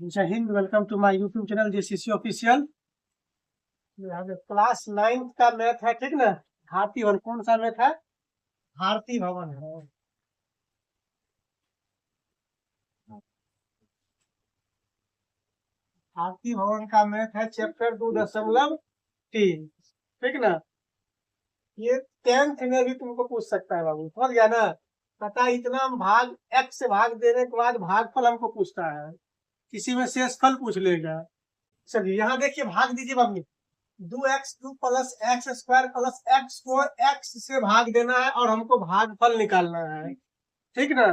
जय हिंद। Welcome to my YouTube channel JCC official. Class 9 का मैथ है, ठीक ना। भारतीय भवन, कौन सा मैथ है? भारतीय भवन है। भारतीय भवन का मैथ है चैप्टर 2.3, ठीक ना। ये 10th में भी तुमको पूछ सकता है बाबू, समझ गया ना। पता इतना भाग x से भाग देने के बाद भागफल हमको पूछता है, किसी में शेषफल पूछ लेगा। चलिए यहाँ देखिए, भाग दीजिए बाबू। 2x2 plus x square plus x को x से भाग देना है और हमको भागफल निकालना है, ठीक ना।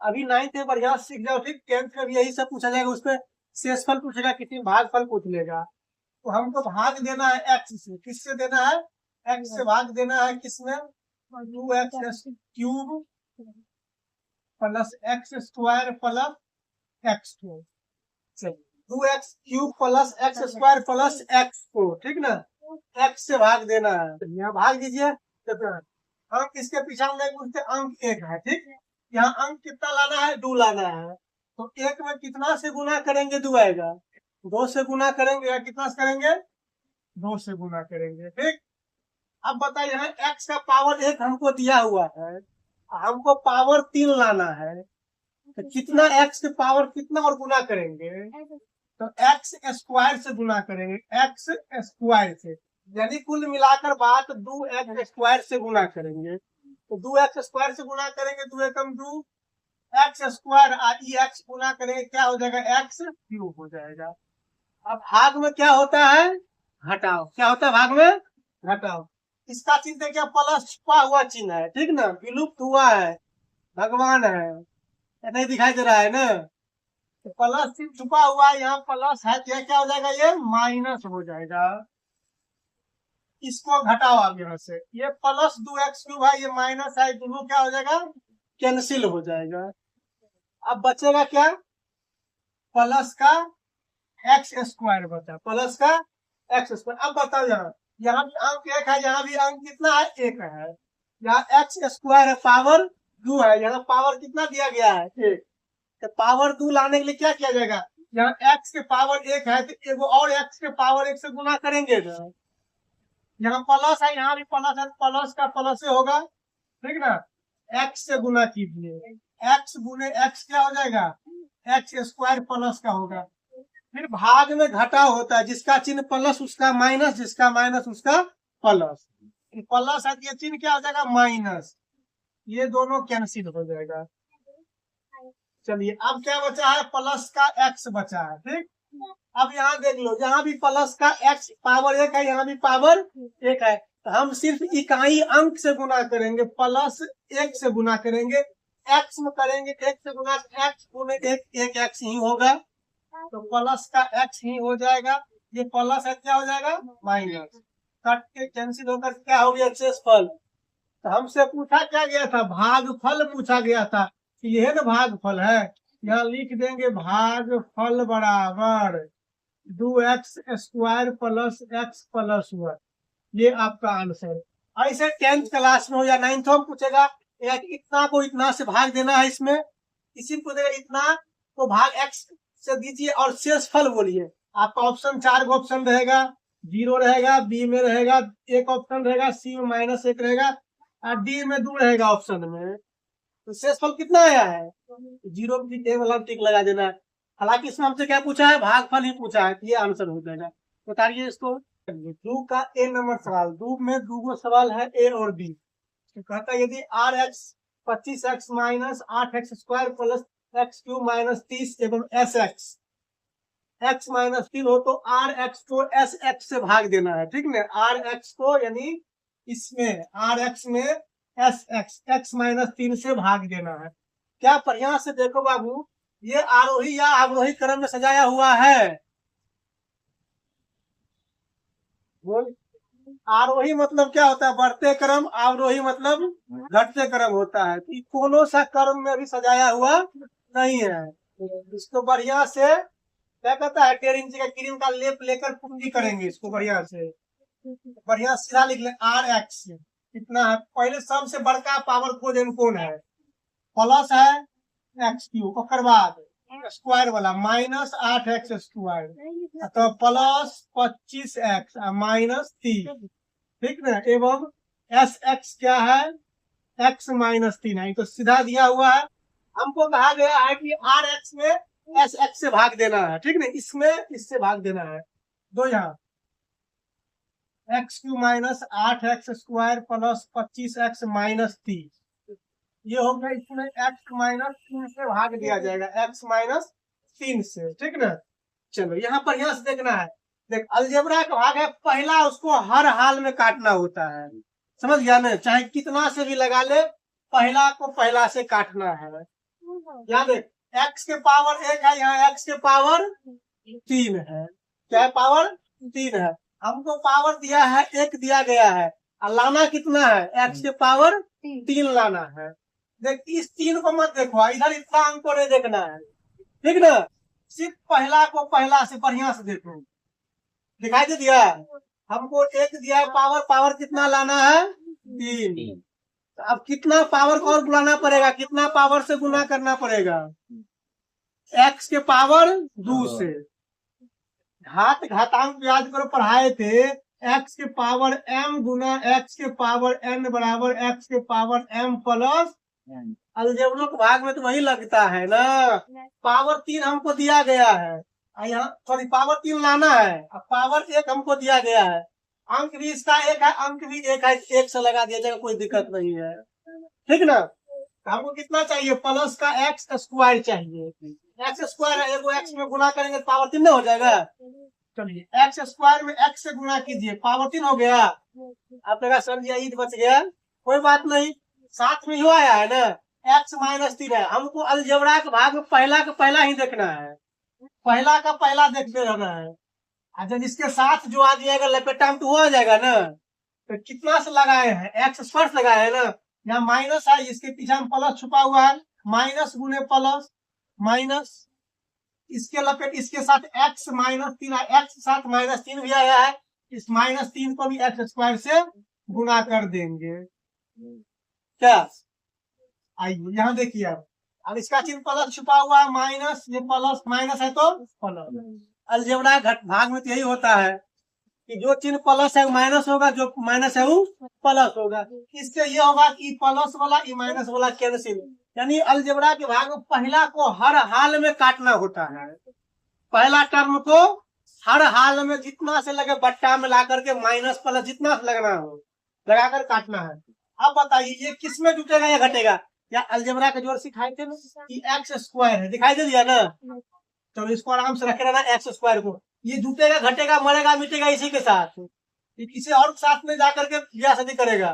अभी 9th में बढ़िया सीख जाओ, ठीक। 10th में भी यही सब पूछा जाएगा, उसमें शेषफल पूछेगा, किसी में भागफल पूछ लेगा। तो हमको भाग देना है x से। किससे देना है? x से भाग देना है किसमें? 2x³ plus x square plus x2। चलिए 2x³ plus x square plus x4, ठीक ना। x से भाग देना है, यहाँ भाग दीजिए। अंक इसके पीछे नहीं पूछते, अंक 1 है, ठीक। यहाँ अंक कितना लाना है? 2 लाना है। तो 1 में कितना से गुना करेंगे? 2 आएगा। 2 से गुना करेंगे या कितना से करेंगे? 2 से गुना करेंगे, ठीक। अब बताइए, यहाँ x का पावर 1 हमको दिया हुआ है, हमको पावर 3 लाना है। तो कितना x के पावर कितना और गुना करेंगे? तो एक्स स्क्वायर से गुना करेंगे, एक्स स्क्वायर से, यानी कुल मिलाकर बात 2x स्क्वायर से गुना करेंगे। तो 2x स्क्वायर से गुना करेंगे, 2 एकम 2 एक्स स्क्वायर, एक्स गुना करेंगे, क्या हो जाएगा? x³ हो जाएगा। अब भाग में क्या होता है? घटाओ। क्या होता है भाग में? घटाओ। इसका चिन्ह देखिए, प्लस छुपा हुआ चिन्ह है, ठीक ना। विलुप्त हुआ है, भगवान है, नहीं दिखाई दे रहा है ना। तो प्लस चिन्ह छुपा हुआ है, यहाँ प्लस है, तो क्या हो जाएगा? ये माइनस हो जाएगा। इसको घटाओ आप यहाँ से, ये प्लस 2x³ है, ये माइनस है, दोनों क्या हो जाएगा? कैंसिल हो जाएगा। अब बचेगा क्या? प्लस का एक्स स्क्वायर बचा, प्लस का एक्स स्क्वायर। अब बताओ, यहाँ भी अंक 1 है, यहाँ भी अंक कितना है? 1 है। यहाँ एक्स स्क्वायर है, पावर 2 है, यहाँ पावर कितना दिया गया है? 1। तो पावर 2 लाने के लिए क्या किया जाएगा? यहाँ x के पावर 1 है, तो एगो और x के पावर 1 से गुना करेंगे ना। यहाँ प्लस है, यहाँ भी प्लस है, प्लस का प्लस से होगा, ठीक ना। x से गुना कीजिए, x गुने x क्या हो जाएगा? एक्स स्क्वायर प्लस का होगा। फिर भाग में घटाव होता है, जिसका चिन्ह प्लस उसका माइनस, जिसका माइनस उसका प्लस। प्लस है, ये चिन्ह क्या हो जाएगा? माइनस। ये दोनों कैंसिल हो जाएगा। चलिए अब क्या बचा है? प्लस का x बचा है, ठीक। अब यहाँ देख लो, यहाँ भी प्लस का x पावर 1 है, यहाँ भी पावर 1 है। तो हम सिर्फ इकाई अंक से गुना करेंगे, प्लस 1 से गुना करेंगे, x में करेंगे 1 से गुना, x गुने 1 x ही होगा, तो प्लस का x ही हो जाएगा। ये प्लस है, क्या हो जाएगा? माइनस। कट के कैंसिल होकर क्या हो गया? शेषफल। तो हमसे पूछा क्या गया था? भागफल पूछा गया था, कि यह ना भागफल है। यहाँ लिख देंगे भागफल बराबर 2x² प्लस x प्लस 1। ये आपका आंसर। ऐसे 10th क्लास में हो या 9th में पूछेगा, इतना को इतना से भाग देना है, इसमें इसी को देगा, इतना को भाग x से दीजिए और शेषफल बोलिए। आपका ऑप्शन 4 ऑप्शन रहेगा, 0 रहेगा, बी में रहेगा 1 ऑप्शन रहेगा, सी में -1 रहेगा और डी में 2 रहेगा ऑप्शन में। तो शेषफल कितना आया है? 0 वाला टिक लगा देना है। हालांकि इसमें हमसे क्या पूछा है? भागफल ही पूछा है, तो ये आंसर हो जाएगा। बताइए इसको। 2 का ए नंबर सवाल, 2 में 2 सवाल है, ए और बी। तो कहता है यदि RX 25x minus 8x square plus x³ minus 30 एवं SX x माइनस 3 हो, तो RX को SX से भाग देना है, ठीक ना। RX को यानी इसमें RX में SX x माइनस 3 से भाग देना है। क्या बढ़िया से देखो बाबू, ये आरोही या अवरोही क्रम में सजाया हुआ है। बोल, आरोही मतलब क्या होता है? बढ़ते क्रम, अवरोही मतलब घटते क्रम होता है। तो कोनो सा क्रम में भी सजाया हुआ नहीं है। इसको बढ़िया से क्या कहता है? 1.5 इंच का क्रीम का लेप लेकर पूंजी करेंगे इसको बढ़िया से। बढ़िया सीधा लिख ले, RX कितना है? पहले सबसे बड़का पावर कोजेन कौन है? प्लस है x³। उसके बाद स्क्वायर वाला माइनस 8x², तो प्लस 25x माइनस 30, ठीक ना। एवं एस एक्स क्या है, x माइनस 3 है, तो सीधा दिया हुआ है। हमको कहा गया है कि आर एक्स में एस एक्स से भाग देना है, ठीक ना, इसमें इससे भाग देना है। दो यहाँ x³ minus 8x² plus 25x minus 30, ये हो गया। इसमें x माइनस 3 से भाग दिया जाएगा, x माइनस 3 से, ठीक ना। चलो यहाँ पर यहाँ से देखना है। देख अलजेब्रा का भाग है पहला, उसको हर हाल में काटना होता है, समझ गया ना, चाहे कितना से भी लगा ले, पहला को पहला से काटना है। यहाँ देख x के पावर 1 है, यहाँ x के पावर 3 है, क्या है, पावर 3 है। हमको पावर दिया है 1 दिया गया है, और लाना कितना है, x के पावर 3 लाना है। देख इस 3 को मत देखो, इधर इतना अंक को नहीं देखना है, ठीक ना, सिर्फ पहला को पहला से बढ़िया से देखो। दिखाई दे दिया, हमको 1 दिया है पावर, पावर कितना लाना है, 3। अब कितना पावर को और बुलाना पड़ेगा, कितना पावर से गुना करना पड़ेगा, x के पावर 2 से। घातांक याद करो, पढ़ाए थे, x के पावर m गुना x के पावर n बराबर x के पावर m प्लस, अलजेब्रा के भाग में तो वही लगता है ना। पावर 3 हमको दिया गया है, यहाँ सॉरी पावर 3 लाना है, अब पावर 1 हमको दिया गया है, अंक भी इसका 1 है, अंक भी 1 है, 1 से लगा दिया जाएगा, कोई दिक्कत नहीं है, ठीक ना। हमको कितना चाहिए, प्लस का x² चाहिए, x² है, एगो x में गुना करेंगे पावर 3 हो जाएगा। चलिए x² में x से गुना कीजिए, पावर 3 हो गया। आप लगा सर जी ईद बच गया, कोई बात नहीं, साथ में ही आया है ना, x माइनस 3 है। हमको अलजेब्रा के भाग में पहला का पहला ही देखना है, पहला का पहला देखते रहना है। अच्छा जिसके साथ जो आ जाएगा लपेटा में तो वो आ जाएगा ना। तो कितना से लगाए हैं, x स्पर्श लगाए हैं ना, यहाँ माइनस है, इसके पीछे में प्लस छुपा हुआ है, माइनस गुने प्लस माइनस, इसके लपेट इसके साथ x माइनस 3 है, x साथ माइनस 3 भी आया है, इस माइनस 3 को भी x² से गुना कर देंगे। क्या आइए यहाँ देखिए, अब इसका चिन्ह प्लस छुपा हुआ है, माइनस, ये प्लस माइनस है तो प्लस। अलजेब्रा घट भाग में तो यही होता है कि जो चिन्ह प्लस है वो माइनस होगा, जो माइनस है वो प्लस होगा। इससे ये होगा कि प्लस वाला ई माइनस वाला कैंसिल, यानी अलजेब्रा के भाग में पहला को हर हाल में काटना होता है, पहला टर्म को हर हाल में जितना से लगे बट्टा में ला करके माइनस प्लस जितना से लगना हो लगाकर काटना है। अब बताइए ये किस में जुटेगा या घटेगा, या अलजेब्रा का जोड़ सिखाए थे ना कि x² है, दिखाई दे दिया ना, तो इसको आराम से रखे रहना x² को। ये जुटेगा घटेगा मरेगा मिटेगा इसी के साथ, ये किसी और के साथ में जाकर के ब्याह शादी करेगा,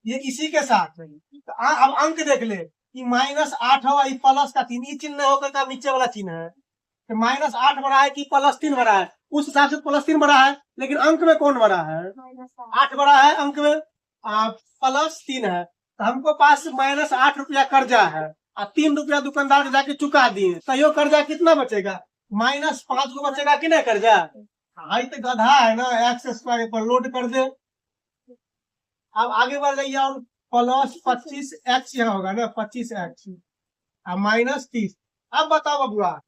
ये इसी के साथ। तो अब अंक देख ले कि -8 हो, प्लस का 3, चिन्ह होकर का नीचे वाला चिन्ह है, तो -8 बड़ा है कि +3 बड़ा है, उस हिसाब से +3 बड़ा है, लेकिन अंक में कौन बड़ा है, 8 बड़ा है, अंक में +3 है। तो हमको पास -8 रुपया कर्जा है, और 3 रुपया दुकानदार के जाके चुका दिए, तो यो कर्जा कितना बचेगा, -5 को बचेगा कि नहीं कर्जा। हाई तो गधा है ना, x² पर लोड कर दे। अब आगे बढ़ जाइए, और प्लस 25x यहाँ होगा ना, 25x -30। अब बताओ बबुआ,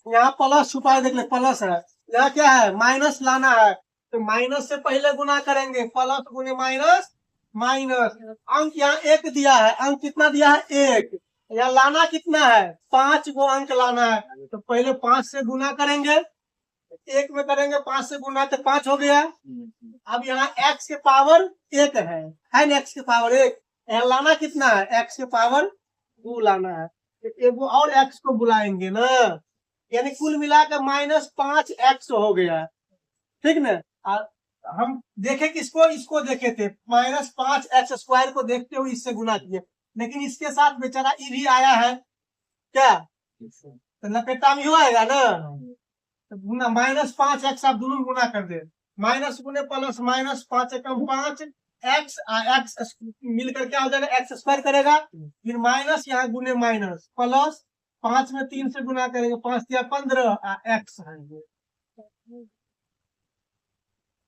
यहाँ प्लस छुपा है, देख ले प्लस है, यहाँ क्या है माइनस लाना है, तो माइनस से पहले गुना करेंगे, प्लस गुने माइनस माइनस। अंक यहाँ 1 दिया है, अंक कितना दिया है 1, यहाँ लाना कितना है 5 को अंक लाना है, तो पहले 5 से गुना करेंगे, 1 में करेंगे 5 से गुना तो 5 हो गया। अब यहाँ x के पावर 1 है ना, x के पावर 1, यहाँ लाना कितना है x के पावर 2 लाना है, एक और x को बुलाएंगे ना, यानी कुल मिलाकर -5x हो गया, ठीक ना। हम देखे किसको, इसको देखे थे, -5x² को देखते हुए इससे गुना किए, लेकिन इसके साथ बेचारा ई भी आया है, क्या तो लपेटा में आएगा ना, तो गुना -5x आप दोनों गुना कर दे, माइनस गुने प्लस, -5 एकम 5 x x मिलकर क्या हो जाएगा x² करेगा, फिर माइनस यहाँ गुने माइनस प्लस 5 में 3 से गुना करेंगे, 5 या 15 x है।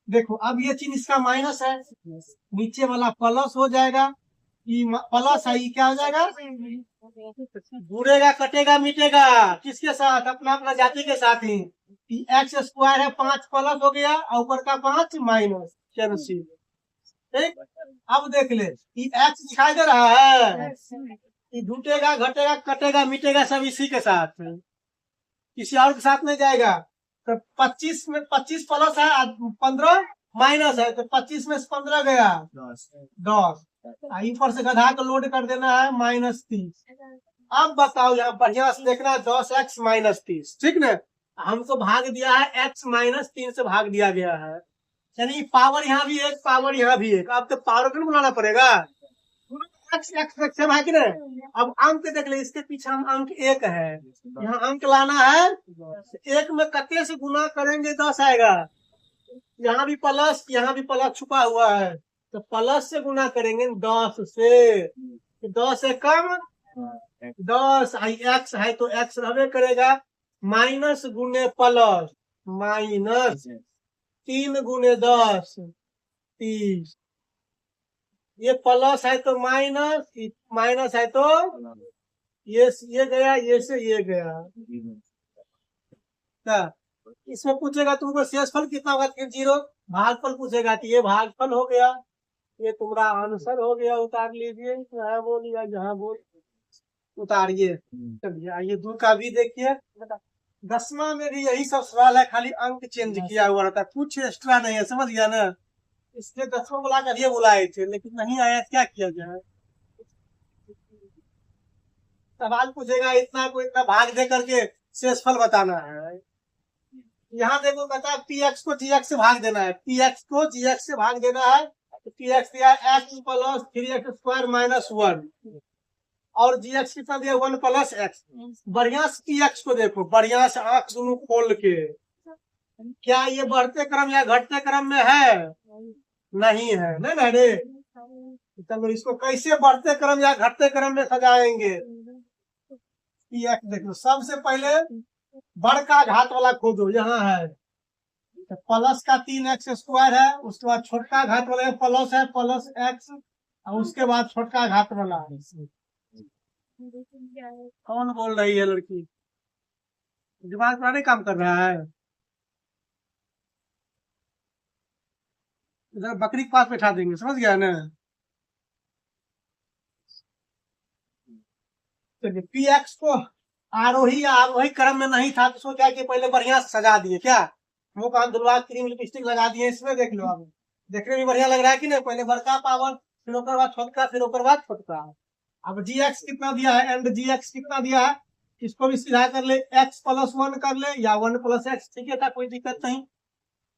देखो अब ये चिन्ह इसका माइनस है, नीचे वाला प्लस हो जाएगा, प्लस है, क्या हो जाएगा, जुड़ेगा कटेगा मिटेगा, किसके साथ, अपना अपना जाति के साथ ही। एक्स स्क्वायर है 5 प्लस हो गया और ऊपर का 5 माइनस, कैंसिल। ठीक, अब देख ले, एक्स दिखाई दे रहा है, जुटेगा घटेगा कटेगा मिटेगा सब इसी के साथ, किसी और के साथ नहीं जाएगा। तो 25 में 25 प्लस है, 15 माइनस है, तो 25 में से 15 गया 10, ऊपर से गधा को लोड कर देना है -30। अब बताओ, यहाँ बढ़िया से देखना, 10x -30, ठीक ना, हमको भाग दिया है x -3 से भाग दिया गया है, यानी पावर यहाँ भी एक पावर यहाँ भी एक, अब तो पावर को बुलाना पड़ेगा, x x है कि नहीं। अब अंक देख ले, इसके पीछे हम अंक 1 है, यहाँ अंक लाना है, 1 में कते से गुना करेंगे 10 आएगा, यहाँ भी प्लस छुपा हुआ है, तो प्लस से गुना करेंगे 10 से, 10 से कम 10, एक्स है तो एक्स रहबे करेगा, माइनस गुने प्लस माइनस 3 गुने 10 30, ये प्लस है तो माइनस, माइनस है तो ये गया, ये से ये गया, क्या इसमें पूछेगा तुमको शेषफल कितना होगा, 0, भागफल पूछेगा तो ये भागफल हो गया, ये तुम्हारा आंसर हो गया, उतार लीजिए, जहाँ बोल या जहाँ बोल उतारिए। चलिए आइए दूर का भी देखिए, 10वां में भी यही सब सवाल है, खाली अंक चेंज किया हुआ रहता है, कुछ एक्स्ट्रा नहीं है, समझ गया ना, इसलिए 10वां बुला कर ये बुलाए थे, लेकिन नहीं आया, क्या किया जाए। सवाल पूछेगा इतना को इतना भाग दे करके शेषफल बताना है, यहाँ देखो कहता है px को gx से भाग देना है, px को gx से भाग देना है, तो px दिया x प्लस 3x² -1, और gx कितना दिया 1 प्लस x। बढ़िया से px को देखो, बढ़िया से आंख दोनों खोल के, क्या ये बढ़ते क्रम या घटते क्रम में है, नहीं है, नहीं ना रे, चलो इसको कैसे बढ़ते क्रम या घटते क्रम में सजाएंगे। px देखो, सबसे पहले बड़का घात वाला खोदो, यहाँ है तो प्लस का 3x² है, उसके बाद छोटका घात वाला प्लस है प्लस x, और उसके बाद छोटका घात वाला है। कौन बोल रही है लड़की, दिमाग पूरा नहीं काम कर रहा है, इधर बकरी के पास बैठा देंगे, समझ गया ना। तो px को आरोही या आरोही क्रम में नहीं था, तो उसको क्या कि पहले बढ़िया से सजा दिए, क्या मुंह कान धुलवा क्रीम लिपस्टिक लगा दिए, इसमें देख लो, अब देखने में बढ़िया लग रहा है कि नहीं, पहले बड़का पावर, फिर ओकर बाद छोटका, फिर ओकर बाद छोटका। अब gx कितना दिया है, एंड gx कितना दिया है, इसको भी सीधा कर ले, x प्लस 1 कर ले या 1 प्लस x, ठीक है था, कोई दिक्कत नहीं,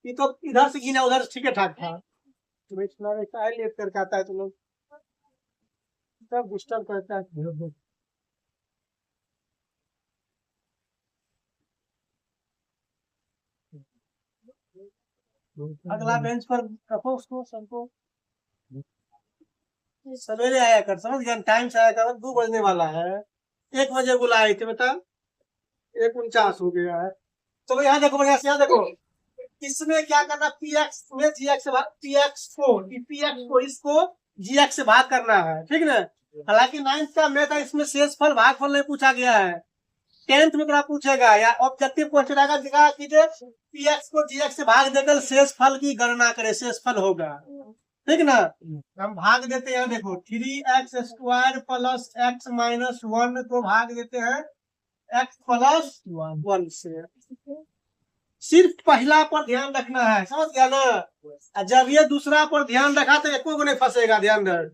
ये तो इधर से गिना उधर ठीक है ठाक था, लेट करके आता है तुम लोग, सब डिस्टर्ब करता है। अगला बेंच पर रखो उसको, सबको सवेरे आया कर, समझ गया, टाइम से आया कर, 2 बजने वाला है, 1 बजे बुलाए थे, बता 1:49 हो गया है। तो यहाँ देखो बढ़िया से, यहाँ देखो, इसमें क्या करना, px में gx से भाग, px को इसको gx से भाग करना है, ठीक ना। हालांकि 9th का मैथ है, इसमें शेषफल भागफल नहीं पूछा गया है, 10th में पूछेगा या ऑब्जेक्टिव क्वेश्चन आएगा कि px को gx से भाग देकर शेषफल की गणना करे, शेषफल होगा, ठीक ना। हम भाग देते हैं, देखो 3x² प्लस x -1 को भाग देते हैं x प्लस 1 से, सिर्फ पहला पर ध्यान रखना है, समझ गया ना। जब ये दूसरा पर ध्यान रखा तो एको को नहीं फंसेगा, ध्यान रख,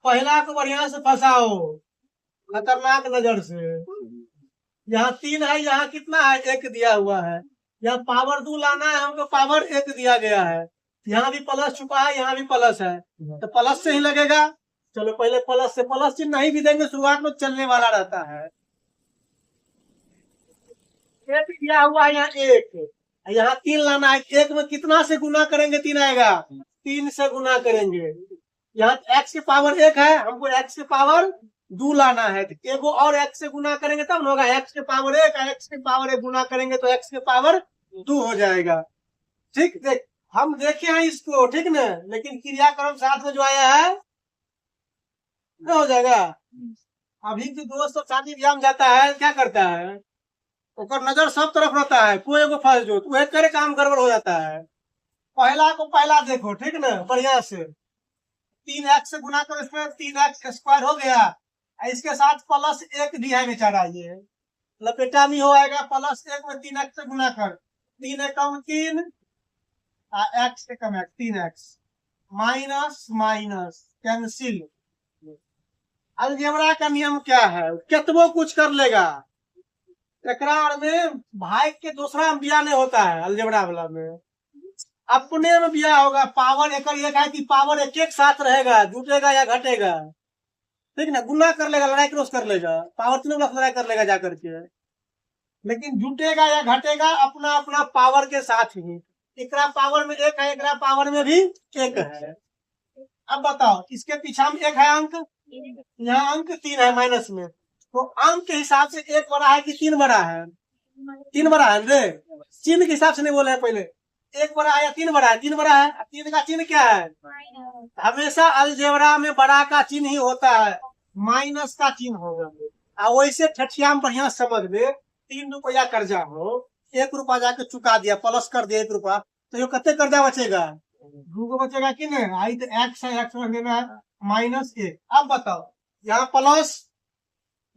पहला को बढ़िया से फंसाओ खतरनाक नजर से। यहाँ 3 है, यहाँ कितना है, 1 दिया हुआ है, यहाँ पावर 2 लाना है हमको, पावर 1 दिया गया है, यहाँ भी प्लस छुपा है, यहाँ भी प्लस है, तो प्लस से ही लगेगा। चलो पहले प्लस से, प्लस चिन्ह नहीं भी देंगे शुरुआत में चलने वाला रहता है। 1 दिया हुआ है, यहाँ 1, यहाँ 3 लाना है, 1 में कितना से गुना करेंगे 3 आएगा, 3 से गुना करेंगे। यहाँ x की पावर 1 है, हमको x की पावर 2 लाना है, तो एगो और x से गुना करेंगे तब न होगा, x की पावर 1 है, x की पावर 1 गुना करेंगे तो x की पावर 2 हो जाएगा। ठीक, देख हम देखे हैं इसको, ठीक ना, लेकिन क्रियाक्रम साथ में जो आया है नहीं हो जाएगा। अभी भी दोस्त शादी ब्याह में जाता है, क्या करता है, ओकर नजर सब तरफ रहता है, कोई एगो फंस जो वह करे काम गड़बड़ हो जाता है। पहला को पहला देखो, ठीक ना, बढ़िया से 3x से गुना करो, इसमें 3x स्क्वायर हो गया, इसके साथ प्लस 1 भी है बेचारा, ये लपेटा नहीं होगा, प्लस 1 में 3x से गुना कर, 3 एकम 3 x एकम x 3x minus minus cancel. Algebra का नियम क्या है, कितनों कुछ कर लेगा, एकरार में भाई के दूसरा में बिया नहीं होता है, अलजेब्रा वाला में अपने में बिया होगा। पावर एक है कि पावर एक एक साथ रहेगा, जुटेगा या घटेगा, ठीक ना, गुना कर लेगा, लड़ाई क्रॉस कर लेगा, पावर तीनों लड़ाई कर लेगा जाकर के, लेकिन जुटेगा या घटेगा अपना अपना पावर के साथ ही। एकरा पावर में एक है, एकरा पावर में भी एक है। अब बताओ इसके पीछा में एक है अंक, यहाँ अंक 3 है माइनस में, तो अंक के हिसाब से 1 बड़ा है कि 3 बड़ा है, 3 बड़ा है रे, चिन्ह के हिसाब से नहीं बोले हैं पहले, 1 बड़ा है या 3 बड़ा है, 3 बड़ा है। 3 का चिन्ह क्या है, हमेशा अलजेब्रा में बड़ा का चिन्ह ही होता है, माइनस का चिन्ह होगा। वैसे ठठिया में बढ़िया समझ ले, 3 रुपया कर्जा हो, 1 रुपया जाके चुका दिया, प्लस कर दिया 1 रुपया, तो ये कितने कर्जा बचेगा, 2 को बचेगा कि नहीं। आई तो एक्स है, एक्स में देना है -1। अब बताओ यहाँ प्लस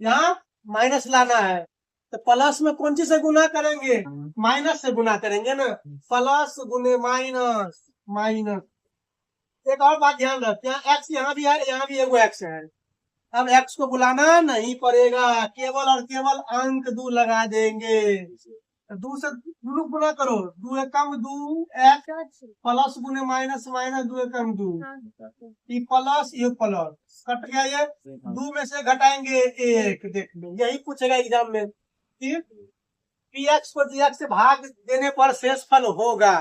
यहाँ माइनस लाना है, तो प्लस में कौन चीज से गुना करेंगे, माइनस से गुना करेंगे ना, प्लस गुने माइनस माइनस। एक और बात ध्यान रख, यहाँ एक्स यहाँ भी है, यहाँ भी एगो एक्स है, अब एक्स को बुलाना नहीं पड़ेगा, केवल और केवल अंक 2 लगा देंगे, 2 से 2 गुना करो, 2 एकम 2 एक्स प्लस गुने माइनस माइनस 2 एकम 2, ये प्लस ये प्लस कट गया, ये 2 में से घटाएंगे 1, देख लो यही पूछेगा एग्जाम में, पी एक्स को डी एक्स से भाग देने पर शेषफल होगा।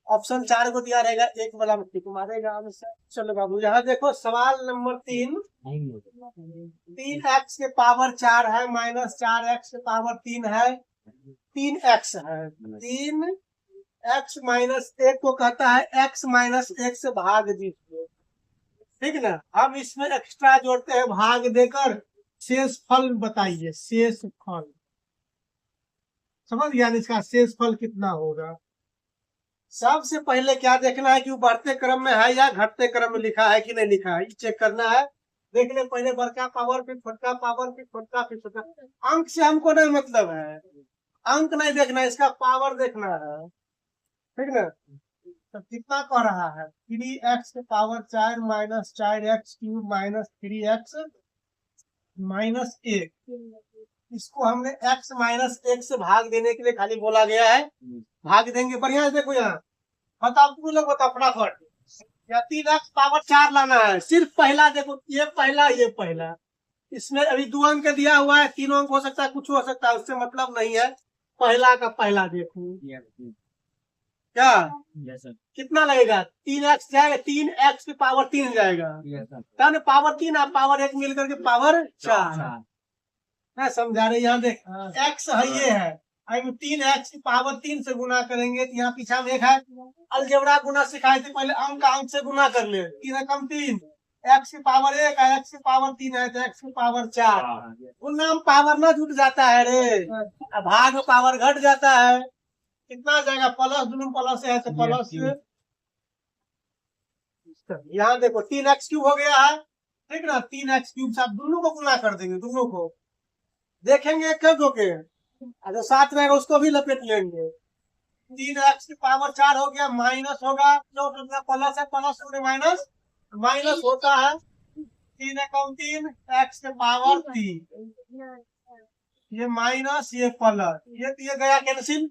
ऑप्शन 4 को दिया रहेगा, 1 वाला में टिक मारेगा। चलो बाबू यहाँ देखो सवाल नंबर 3 3x के पावर 4 है माइनस 4x के पावर 3 है, 3x है, 3x माइनस 1 को कहता है x माइनस 1 से भाग दीजिए, ठीक ना। हम इसमें एक्स्ट्रा जोड़ते हैं भाग देकर, शेष फल बताइए, शेष फल समझ गया, इसका शेष फल कितना होगा। सबसे पहले क्या देखना है कि वो बढ़ते क्रम में है या घटते क्रम में लिखा है कि नहीं लिखा है, चेक करना है। देख ले पहले बड़का पावर फिर छोटका पावर फिर छोटका फिर छोटका। अंक से हमको नहीं मतलब है, अंक नहीं देखना, इसका पावर देखना है, ठीक ना। तो कितना कह रहा है, 3x के power 4 minus 4x cube minus 3x minus 1। इसको हमने x माइनस 1 से भाग देने के लिए खाली बोला गया है, भाग देंगे। बढ़िया है, देखो यहाँ बताओ, तुम लोग बताओ फटाफट, या 3x पावर 4 लाना है, सिर्फ पहला देखो, ये पहला, इसमें अभी 2 अंक दिया हुआ है, 3 अंक हो सकता है, कुछ हो सकता है, उससे मतलब नहीं है, पहला का पहला देखो क्या कितना लगेगा, 3x जाएगा, 3x की पावर 3 जाएगा, तब पावर 3 और पावर 1 मिलकर के पावर 4 है, समझा रहे। यहाँ देख x है, ये है, 3x की पावर 3 से गुना करेंगे, तो यहाँ पीछा में 1 है, अलजेब्रा गुना सिखाए थे पहले, अंक अंक से गुना कर ले, 3 एकम 3, x की पावर 1 है, x की पावर 3 है, तो x की पावर 4, उन नाम पावर ना जुट जाता है रे, भाग में पावर घट जाता है, कितना जाएगा, प्लस, दोनों प्लस है तो प्लस। यहाँ देखो 3x क्यूब हो गया है, ठीक ना, 3x क्यूब से आप दोनों को गुना कर देंगे, दोनों को देखेंगे एक दो के, जो साथ रहेगा उसको भी लपेट लेंगे। 3x की पावर 4 हो गया, माइनस होगा, जो प्लस है, प्लस माइनस माइनस होता है, 3 एकम 3 x के पावर 3, ये माइनस ये प्लस, ये गया कैंसिल।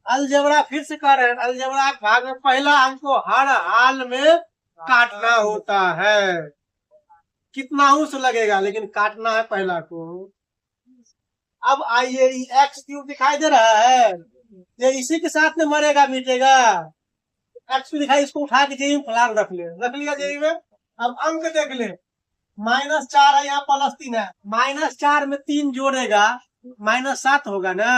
अलजेब्रा फिर से कर रहे हैं, अलजेब्रा भाग में पहला अंक को हर हाल में काटना होता है, कितना अंश लगेगा लेकिन काटना है पहला को। अब आइए, एक्स क्यूब दिखाई दे रहा है, ये इसी के साथ में मरेगा मिटेगा, एक्स क्यूब दिखाई, इसको उठा के जेई में फलान रख लिया जेई में। अब अंक देख ले, -4 है, यहाँ +3 है, -4 में 3 जोड़ेगा, -7 होगा ना।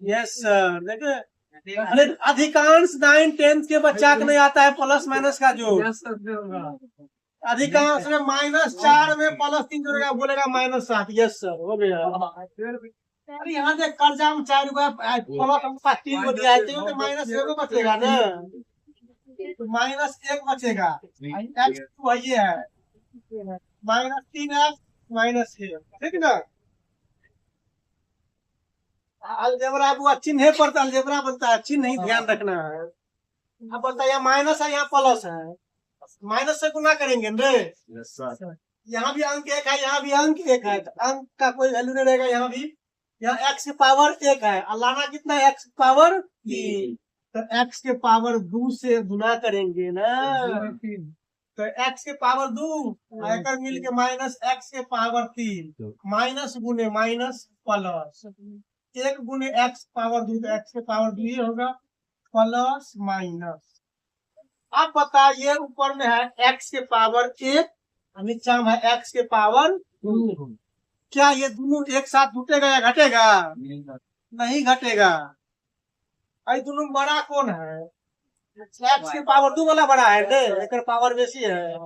यस सर, देखिए अधिकांश 9 10 के बच्चा को नहीं आता है प्लस माइनस का जोड़, अधिकांश में -4 में +3 जोड़ेगा, बोलेगा -7। यस सर, हो गया। अरे यहाँ देख, कर्जा में 4 रुपया +3 को दिया है, तो -1 बचेगा ना, तो -1 बचेगा। x वही है, -3x -1, ठीक ना। अलजेब्रा वो चिन्ह पर तो अलजेब्रा बनता है, चिन्ह नहीं ध्यान रखना है। अब बोलता है यहाँ माइनस है, यहाँ प्लस है, माइनस से गुना करेंगे रे। यहाँ भी अंक 1 है, यहाँ भी अंक 1 है, तो अंक का कोई वैल्यू नहीं रहेगा। यहाँ भी, यहाँ x की पावर 1 है, और लाना कितना है, x की पावर 3, तो x के पावर 2 से गुना करेंगे ना, तो x के पावर 2 आकर मिल के -x के पावर 3, माइनस गुने माइनस प्लस, 1 गुने x पावर 2, तो x के पावर 2 ही होगा, प्लस माइनस। अब बताइए, ऊपर में है x के पावर 1, नीचा में है x के पावर 2, क्या ये दोनों एक साथ जुटेगा या घटेगा? नहीं घटेगा। अरे दोनों में बड़ा कौन है? x के पावर 2 वाला बड़ा है, एक पावर बेसी है,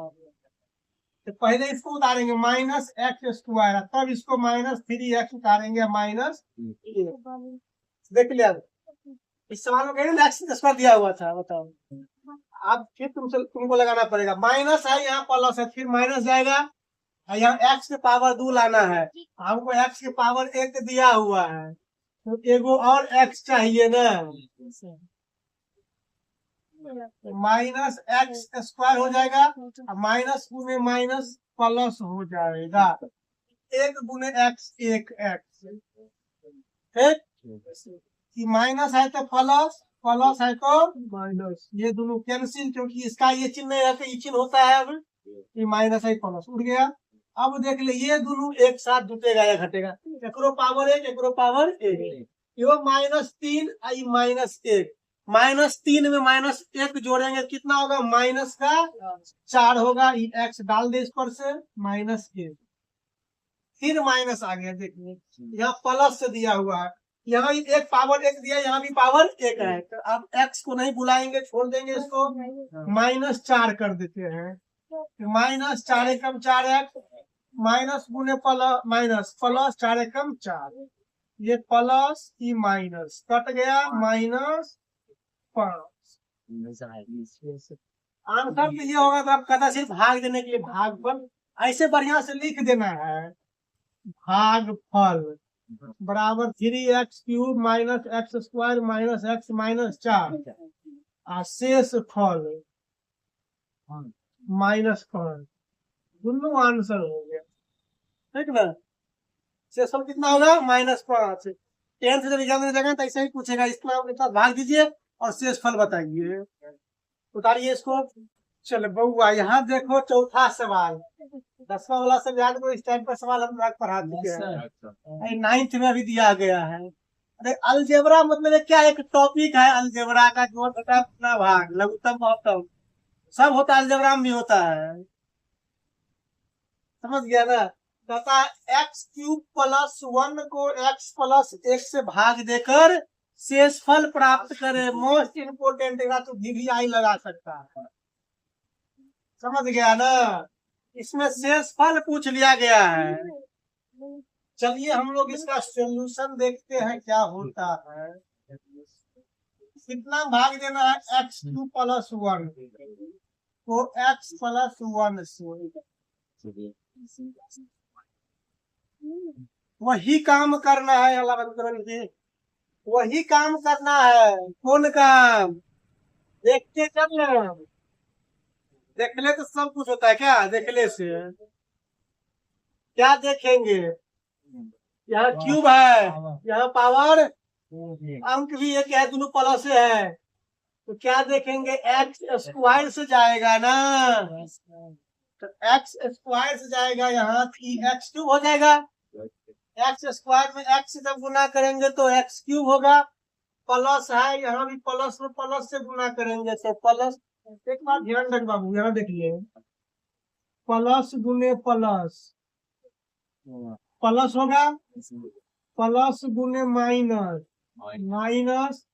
तो पहले इसको उतारेंगे -x², तब इसको -3x उतारेंगे, माइनस। देख लिया, इस सवाल में कहीं x² दिया हुआ था, बताओ। अब फिर तुमको लगाना पड़ेगा, माइनस है, यहाँ प्लस है, फिर माइनस जाएगा, यहाँ x के पावर 2 लाना है, हमको x के पावर 1 दिया हुआ है, तो एगो और x चाहिए ना, -x² हो जाएगा, माइनस गुने माइनस प्लस हो जाएगा, 1 गुने x 1x, ठीक। माइनस है तो प्लस, प्लस है तो माइनस, ये दोनों कैंसिल, क्योंकि इसका ये चिन्ह नहीं रहता, ये चिन्ह होता है। अब ये माइनस है, प्लस उड़ गया। अब देख ले, ये दोनों एक साथ जुटेगा या घटेगा, एकरो पावर 1, एकरो पावर 1, यो -3 आई -1, -3 में -1 जोड़ेंगे, कितना होगा, माइनस का 4 होगा, x डाल दे इस पर से, -1, फिर माइनस आ गया। देखिए यहाँ प्लस से दिया हुआ है, यहाँ एक पावर 1 दिया, यहाँ भी पावर 1 है, तो अब x को नहीं बुलाएंगे, छोड़ देंगे इसको, -4 कर देते हैं, -4 एकम 4x, माइनस गुने प्लस, माइनस प्लस 4 एकम 4, ये प्लस ई माइनस कट गया, -5। आंसर तो ये होगा, तो आप कहता सिर्फ भाग देने के लिए भागफल ऐसे बढ़िया से लिख देना है, भागफल बराबर 3x³ -x² -x -4, शेष फल -5, दोनों आंसर हो गया, ठीक ना। शेष फल कितना होगा, -5। 10th जब एग्जाम देने जाएगा तो ऐसे ही पूछेगा, इसका भाग दीजिए और शेष फल बताइए, उतारिए इसको। चलो बउआ, यहाँ देखो चौथा सवाल, 10वां वाला सब याद करो, इस टाइप का सवाल हम लोग पढ़ा चुके हैं, 9th में भी दिया गया है। अरे अलजेब्रा मतलब क्या, एक टॉपिक है अलजेब्रा का, जो घटा अपना भाग, लघुत्तम महत्तम सब होता है, अलजेब्रा में भी होता है, समझ गया ना। तथा x³ + 1 को x + 1 से भाग देकर शेषफल प्राप्त करे, मोस्ट इम्पोर्टेंट है, तो VVI लगा सकता है, समझ गया ना। इसमें शेषफल पूछ लिया गया है। चलिए हम लोग इसका सॉल्यूशन देखते हैं क्या होता है। कितना भाग देना है, x³ + 1 को x + 1 से, वही काम करना है, अल्लाह बंद करो जी, वही काम करना है। कौन काम? देखते चल, देखले तो सब कुछ होता है क्या, देखले से क्या देखेंगे, यहाँ क्यूब है, यहाँ पावर, अंक भी एक है, दोनों प्लस है, तो क्या देखेंगे, x² से जाएगा ना, तो x² से जाएगा, यहाँ x³ हो जाएगा, x² में x जब गुना करेंगे तो x³ होगा, प्लस है, यहाँ भी प्लस में प्लस से गुना करेंगे तो प्लस। एक बात ध्यान रख बाबू, यहाँ देखिए, प्लस गुने प्लस, प्लस होगा, प्लस गुने माइनस, माइनस,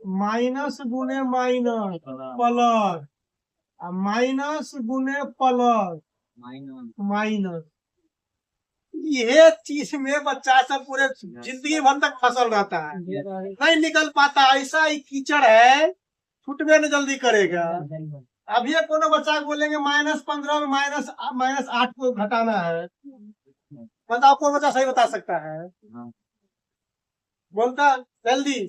माइनस गुने माइनस, प्लस, माइनस गुने प्लस माइनस, ये चीज में बच्चा सब पूरे जिंदगी भर तक फसल रहता है, नहीं निकल पाता। ऐसा ही कीचड़ है, छूटबे नहीं जल्दी करेगा। अब ये कोनो बच्चा को बोलेंगे -15 में -8 को घटाना है, बताओ कौन बच्चा सही बता सकता है? बोलता जल्दी।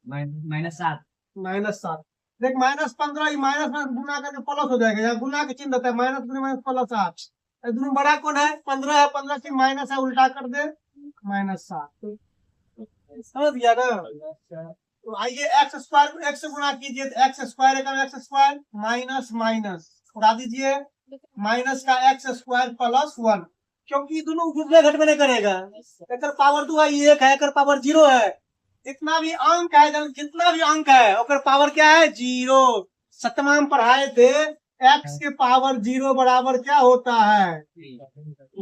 -7 -7 देख, -15 ये माइनस में गुना करके प्लस हो जाएगा, यहाँ गुना के चिन्ह रहता है, माइनस गुने माइनस प्लस 8। दोनों बड़ा कौन है? 15 है, 15 से माइनस है, उल्टा कर दे -7। समझ गया ना? तो आइए एक्स स्क्वायर को एक्स से गुना कीजिए, तो एक्स स्क्वायर का एक्स स्क्वायर माइनस माइनस उड़ा दीजिए, माइनस का एक्स स्क्वायर प्लस 1, क्योंकि दोनों गुजरे घट में नहीं करेगा। एक पावर 2 है, ये 1 है, एक पावर 0 है। इतना भी अंक है, जितना भी अंक है ओकर पावर क्या है? 0। सप्तमा में पढ़ाए थे एक्स के पावर 0 बराबर क्या होता है?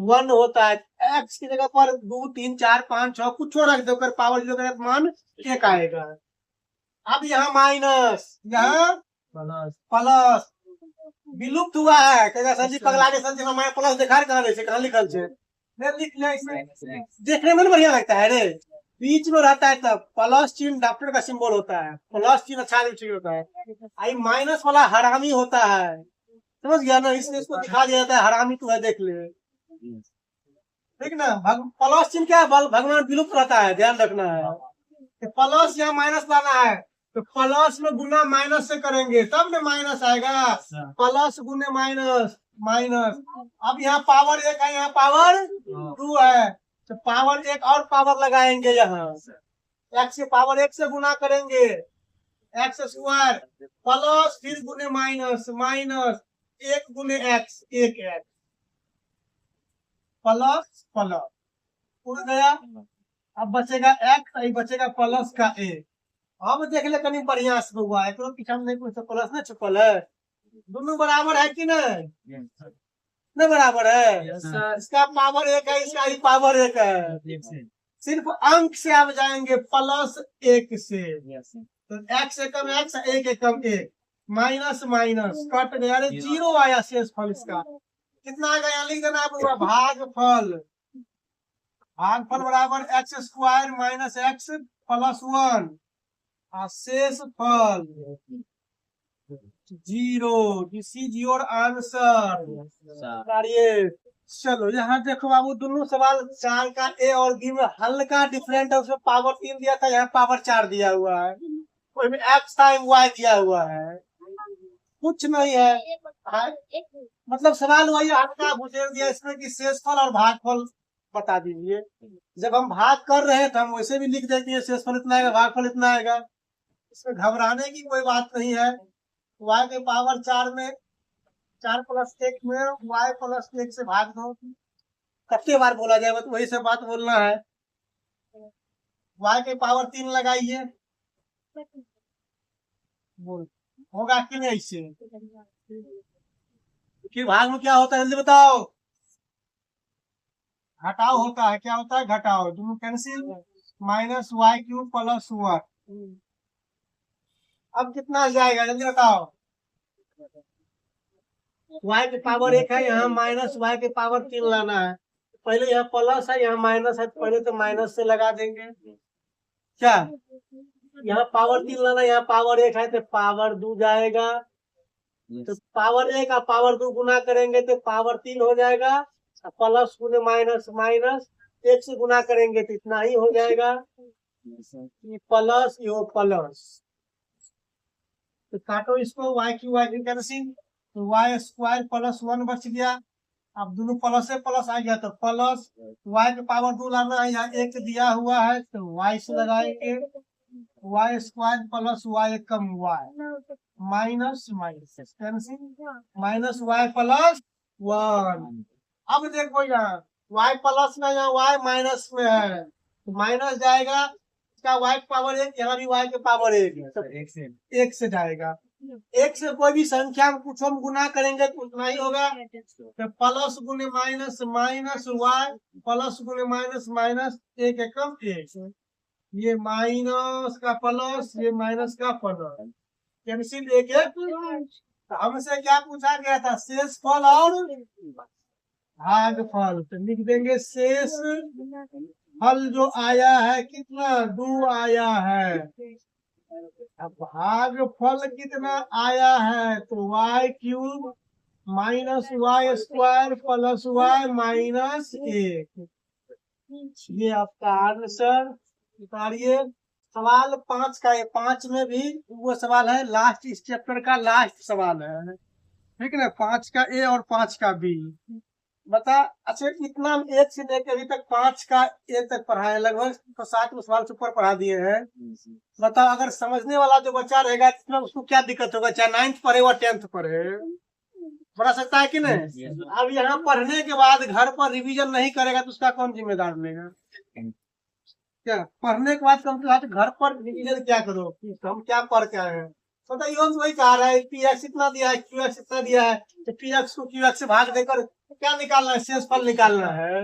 1 होता है। एक्स की जगह पर 2 3 4 5 6 कुछ रख दो, पावर 0 का मान 1 आएगा। अब यहाँ माइनस, यहाँ प्लस विलुप्त हुआ है। संजीव पगला के संजीव हमारे प्लस देखा कहाँ लिखल है? लिख लिया इसमें, देखने में बढ़िया लगता है रे। बीच में रहता है तब प्लस चिन्ह डॉक्टर का सिंबल होता है, प्लस चिन्ह अच्छा ठीक होता है। आई माइनस वाला हरामी होता है, समझ गया ना? इसलिए इसको दिखा दिया जाता है, हरामी तू है देख ले, ठीक ना? प्लस चिन्ह क्या है? भगवान विलुप्त रहता है, ध्यान रखना है। प्लस या माइनस लाना है तो प्लस में गुना माइनस से करेंगे तब ना माइनस आएगा। प्लस गुने माइनस माइनस। अब यहाँ पावर 1 है, यहाँ पावर 2 है, तो पावर 1 और पावर लगाएंगे। यहाँ एक्स के पावर 1 से गुना करेंगे, एक्स स्क्वायर प्लस फिर गुने माइनस माइनस 1 गुने एक्स, 1 एक्स प्लस प्लस उड़ गया। अब बचेगा एक्स, बचेगा प्लस का ए। अब देख ले कहीं बढ़िया से हुआ है, पीछा में नहीं कुछ प्लस नहीं छुपल है, दोनों बराबर है कि नहीं? नहीं बराबर है। इसका पावर 1 है, इसका ही पावर 1 है। सिर्फ अंक से आप जाएंगे प्लस 1 से, तो एक्स एकम एक्स, 1 एकम 1, माइनस माइनस कट गया, 0 आया शेष फल इसका। कितना आएगा? यहाँ लिख देना आप, भागफल। भागफल बराबर x square minus x plus 1, शेष फल 0। This is your answer. चलो यहाँ देखो बाबू, दोनों सवाल 4 का ए और बी में हल्का डिफरेंट है। उसमें पावर 3 दिया था, यहाँ पावर 4 दिया हुआ है, कोई में एक्स टाइम वाई दिया हुआ है, कुछ नहीं है। मतलब सवाल वही हल्का घुसेड़ दिया इसमें कि शेषफल और भागफल बता दीजिए। जब हम भाग कर रहे हैं तो हम वैसे भी लिख देते हैं, शेषफल इतना आएगा, भागफल इतना आएगा। इसमें घबराने की कोई बात नहीं है। y के पावर 4 में 4 प्लस 1 में y प्लस 1 से भाग दो। कितने बार बोला जाए, तो वही सब बात बोलना है। y के पावर 3 लगाइए, बोल होगा कि नहीं? इससे कि भाग में क्या होता है जल्दी बताओ? घटाव होता है। क्या होता है? घटाव। दोनों कैंसिल, -y³ प्लस 1। अब कितना जाएगा जल्दी बताओ? y के पावर 1 है, यहाँ माइनस y के पावर 3 लाना है। पहले यहाँ प्लस है, यहाँ माइनस है, पहले तो माइनस से लगा देंगे। क्या यहाँ पावर 3 लाना, यहाँ पावर 1 है तो पावर 2 जाएगा। तो पावर 1 और पावर 2 गुना करेंगे तो पावर 3 हो जाएगा। प्लस गुने माइनस माइनस 1 से गुना करेंगे तो इतना ही हो जाएगा, प्लस यो प्लस। तो काटो इसको, y³ कैंसिल, तो y स्क्वायर प्लस 1 बच गया। अब दोनों प्लस से प्लस आ गया तो प्लस, y के पावर 2 लाना है, यहाँ 1 दिया हुआ है तो y से लगाएंगे, y स्क्वायर प्लस y कम y minus minus cancel, minus y plus 1। अब देखो यहाँ y प्लस में, यहाँ y माइनस में है तो माइनस जाएगा, इसका y पावर 1, यहाँ भी y के पावर 1 है तो 1 से जाएगा। 1 से कोई भी संख्या में कुछ हम गुना करेंगे तो उतना ही होगा। तो प्लस गुने माइनस माइनस y प्लस गुने माइनस माइनस 1 एकम 1, ये माइनस का प्लस, ये माइनस का प्लस, कैंसिल 1 1 तो हमसे क्या पूछा गया था, शेष फल और भागफल। तो लिख देंगे शेष फल जो आया है कितना, 2 आया है। अब भागफल कितना आया है, तो y cube minus Y square plus Y minus 1। ये आपका आंसर। उतारिए। सवाल 5 का है, 5 में भी वो सवाल है, लास्ट इस चैप्टर का लास्ट सवाल है, ठीक है ना। 5 का ए और 5 का बी। बता, अच्छा इतना 1 से लेकर अभी तक 5 का ए तक पढ़ा है, लगभग तो 7 सवाल से ऊपर पढ़ा दिए हैं। बताओ, अगर समझने वाला जो बच्चा रहेगा इसमें उसको क्या दिक्कत होगा, चाहे 9th पढ़े या 10th पढ़े, पढ़ा सकता है कि नहीं। अब यहाँ पढ़ने के बाद घर पर रिवीजन नहीं करेगा तो उसका कौन जिम्मेदार लेगा। क्या पढ़ने के बाद कम से कम घर पर रिवीजन क्या करो कि हम क्या पढ़ के आए हैं। तो वही कहा रहा है, पी एक्स इतना दिया है, क्यू एक्स इतना दिया है, तो पी एक्स को क्यू एक्स से भाग देकर क्या निकालना है, शेष फल निकालना है।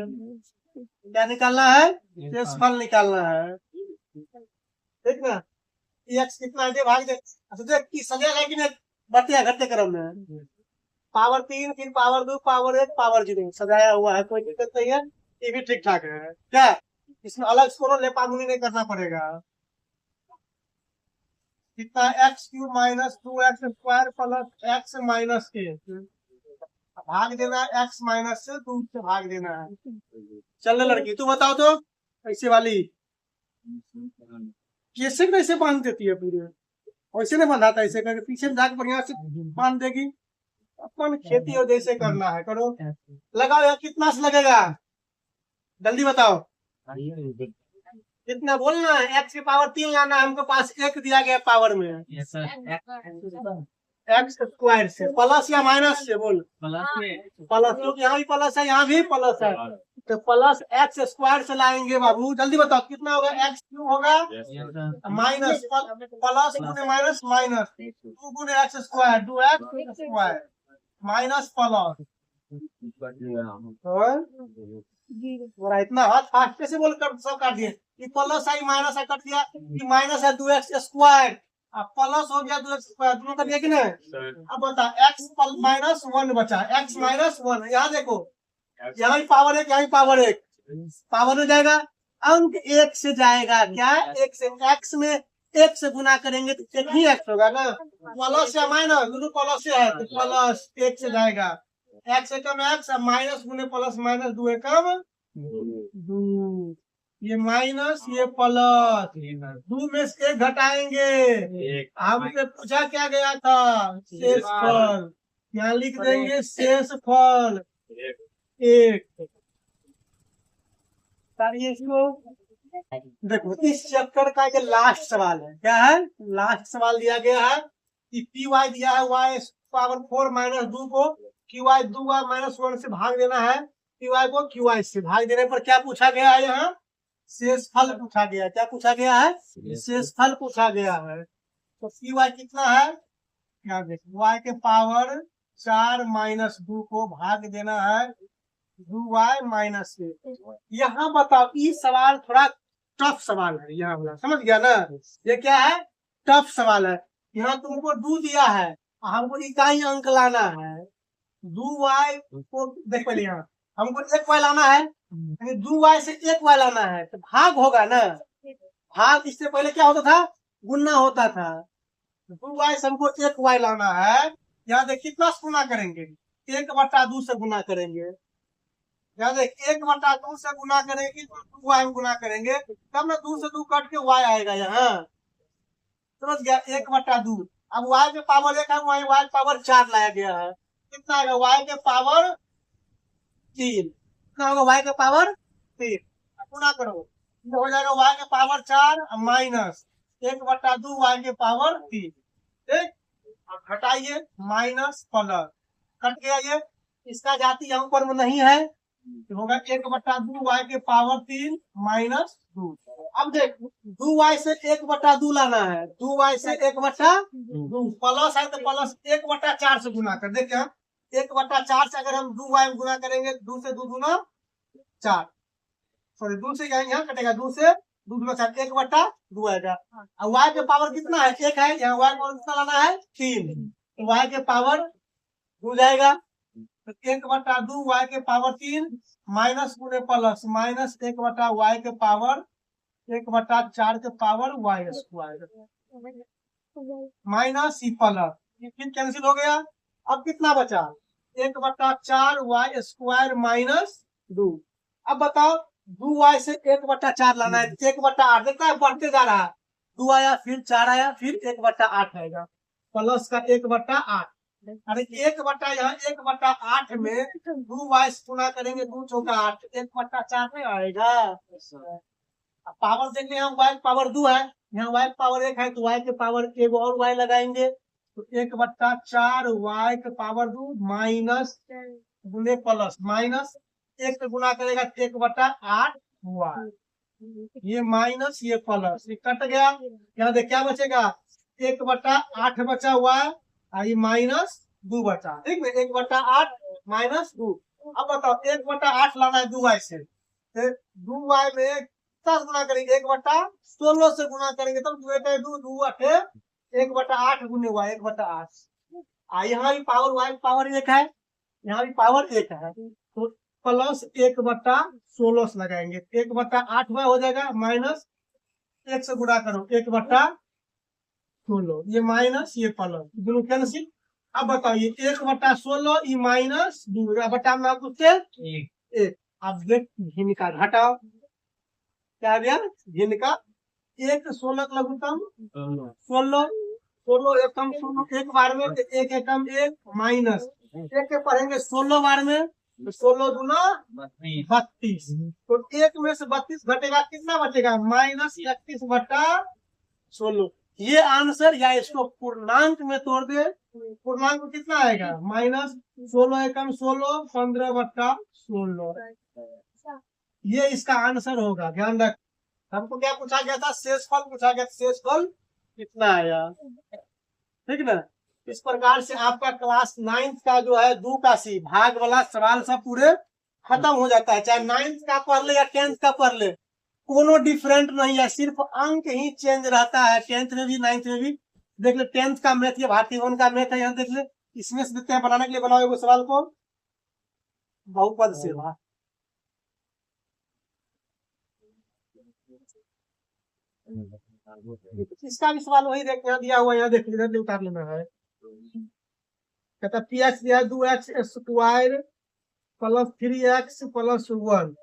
क्या निकालना है, शेष फल निकालना है, ठीक ना। पी एक्स कितना है, भाग दे। अच्छा देख कि सजेगा कि नहीं, बढ़ते घटते क्रम में, पावर 3 फिर पावर 2 पावर 1 पावर 0 सजाया हुआ है, कोई दिक्कत नहीं है, ये भी ठीक ठाक है। क्या इसमें अलग से कोनो लेपामुनी नहीं करना पड़ेगा। कितना, x cube minus 2x square plus x minus के, भाग देना है एक्स माइनस से 2 से भाग देना है। चल लड़की तू बताओ तो, ऐसे वाली कैसे कैसे बांध देती है पूरे, वैसे नहीं बंधाता, ऐसे करके पीछे जाके बढ़िया से बांध देगी। अपन खेती और जैसे करना है करो। लगाओ यार, कितना से लगेगा जल्दी बताओ, कितना बोलना है। एक्स की पावर 3 लाना है, हमको पास 1 दिया गया पावर में, एक्स स्क्वायर से प्लस या माइनस से बोल, प्लस, क्योंकि यहाँ भी प्लस है यहाँ भी प्लस है, तो प्लस एक्स स्क्वायर से लाएंगे बाबू। जल्दी बताओ कितना होगा, एक्स क्यूब होगा माइनस प्लस गुने माइनस माइनस 2 गुने x square 2x square minus plus, और इतना हाथ फास्ट कैसे बोल कर सब काट दिए। ये plus I minus I cut दिया, ये माइनस है 2x स्क्वायर, अब प्लस हो गया 2x स्क्वायर, दोनों कर दिया कि नहीं। अब बता x माइनस 1 बचा, x माइनस 1, यहाँ देखो यहाँ भी पावर 1 यहाँ भी पावर 1, पावर हो जाएगा, अंक 1 से जाएगा, क्या 1 से, x में 1 से गुना करेंगे तो 1 ही x होगा ना, प्लस या माइनस दोनों प्लस से है तो प्लस 1 से जाएगा, x से कम x, माइनस गुने प्लस माइनस 2 कम 2, ये माइनस ये प्लस, 2 में से 1 घटाएंगे, हमसे पूछा क्या गया था, शेष फल, यहाँ लिख देंगे शेष फल 1। इसको देखो, इस चैप्टर का ये लास्ट सवाल है, क्या है, लास्ट सवाल दिया गया है कि पी वाई दिया है, y पावर 4 माइनस 2 को क्यू वाई 2y माइनस 1 से भाग देना है, पी वाई को क्यू वाई से भाग देने पर क्या पूछा गया है, यहाँ शेष फल पूछा गया। क्या पूछा गया है, शेष फल पूछा गया है। तो पी वाई कितना है, क्या देखो, y के पावर 4 माइनस 2 को भाग देना है 2y माइनस 1। यहाँ बताओ, ये सवाल थोड़ा टफ सवाल है, यहाँ वाला समझ गया ना, ये क्या है, टफ सवाल है। यहाँ तुमको 2 दिया है, हमको इकाई अंक लाना है, 2y को देख पहले, यहाँ हमको 1y लाना है, 2y से 1y लाना है, तो भाग होगा ना, भाग इससे पहले क्या होता था, गुना होता था, 2y से हमको 1y लाना है, यहाँ देख कितना से गुना करेंगे, 1/2 से गुना करेंगे, यहाँ देख 1/2 से गुना करेंगे तो 2y में गुना करेंगे, तब ना 2 से 2 कट के y आएगा यहाँ, समझ गया, 1/2। अब y के पावर 1 है, y पावर 4 लाया गया है, कितना आएगा, y के पावर 3, कितना होगा, y के पावर 3, गुना करो हो जाएगा y के पावर 4 माइनस 1/2 y के पावर 3, ठीक। अब घटाइए माइनस प्लस, कट गया ये, इसका जाति यहाँ पर नहीं है, तो होगा 1/2 y के पावर 3 माइनस 2। अब देख 2y से 1/2 लाना है, 2y से 1/2 प्लस है तो प्लस 1/4 से गुना कर, देख यहाँ 1/4 से अगर हम 2y में गुना करेंगे, 2 से 2 गुना 4, सॉरी 2 से यहाँ कटेगा, 2 से 2 गुना 4, 1/2 आएगा। अब y के पावर कितना है, 1 है, यहाँ y पावर कितना लाना है 3, तो y के पावर 2 जाएगा, तो 1/2 y के पावर 3 माइनस गुने प्लस माइनस 1/y के पावर 1/4 के पावर y स्क्वायर माइनस ही प्लस, ये फिर कैंसिल हो गया। अब कितना बचा 1/4 y स्क्वायर माइनस 2। अब बताओ 2y से 1/4 लाना है, 1/8 देखता है बढ़ते जा रहा है, 2 आया फिर 4 आया फिर 1/8 आएगा, प्लस का 1/8। अरे 1 यहाँ 1/8 में 2y से गुना करेंगे 2 चौका 8, 1/4 में आएगा। पावर देखने यहाँ y पावर 2 है, यहाँ y पावर 1 है, तो y के पावर एक और y लगाएंगे, तो 1/4 y के पावर 2 माइनस गुने प्लस माइनस 1 पे गुना करेगा 1/8 y, ये माइनस ये प्लस, ये कट गया। यहाँ देख क्या बचेगा 1/8 बचा y, आई माइनस 2 बचा, ठीक है 1/8 माइनस 2। अब बताओ 1/8 लाना है 2y से, 2y में 10 गुना करेंगे 1/16 से गुना करेंगे तब 2 8 1/8 गुने y 1/8। यहाँ भी पावर 1 है, यहाँ भी पावर 1 है, तो प्लस 1/16 लगाएंगे, 1/8 हो जाएगा माइनस 1 से गुणा करो 1/16, ये माइनस ये प्लस दोनों कैंसिल। अब बताइए 1/16 ये माइनस 2 बटा में आप उससे 1। अब देख भिन्न का घटाओ, क्या दिया भिन्न का 1 16 का लघुत्तम 16 एकम 16 एक बार में, 1 एकम 1 माइनस 1 के पढ़ेंगे 16 बार में, तो 16 दूना 32, तो 1 में से 32 घटेगा कितना बचेगा माइनस 31/16। ये आंसर, या इसको पूर्णांक में तोड़ दे, पूर्णांक में कितना आएगा माइनस 16 एकम 16 15/16, ये इसका आंसर होगा। ध्यान रख, हमको क्या पूछा गया था शेषफल पूछा गया, शेषफल कितना आया, ठीक ना। इस प्रकार से आपका क्लास 9th का जो है 2 का सी भाग वाला सवाल सब पूरे खत्म हो जाता है, चाहे 9th का पढ़ ले या 10th का पढ़ ले, कोनो डिफरेंट नहीं है, सिर्फ अंक ही चेंज रहता है। 10th में भी 9th में भी देख ले, 10th का मैथ या भारतीय वन का मैथ है, यहाँ देख ले, इसमें से देते हैं बनाने के लिए, बनाओ एगो सवाल को बहुपद से। इसका भी सवाल वही देख यहाँ दिया हुआ, यहाँ देख इधर उतार लेना है, कहता पी एक्स दिया 2x square plus 3x plus 1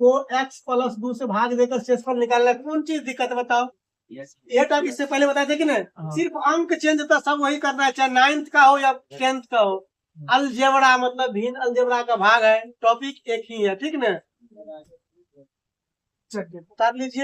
को x प्लस 2 से भाग देकर शेषफल निकालना, कौन चीज दिक्कत है बताओ। ये टॉपिक इससे पहले बताए थे कि नहीं, सिर्फ अंक चेंज होता, सब वही करना है, चाहे 9th का हो या 10th का हो। अलजेब्रा मतलब भिन्न अलजेब्रा का भाग है, टॉपिक एक ही है, ठीक ना। चलिए उतार लीजिए।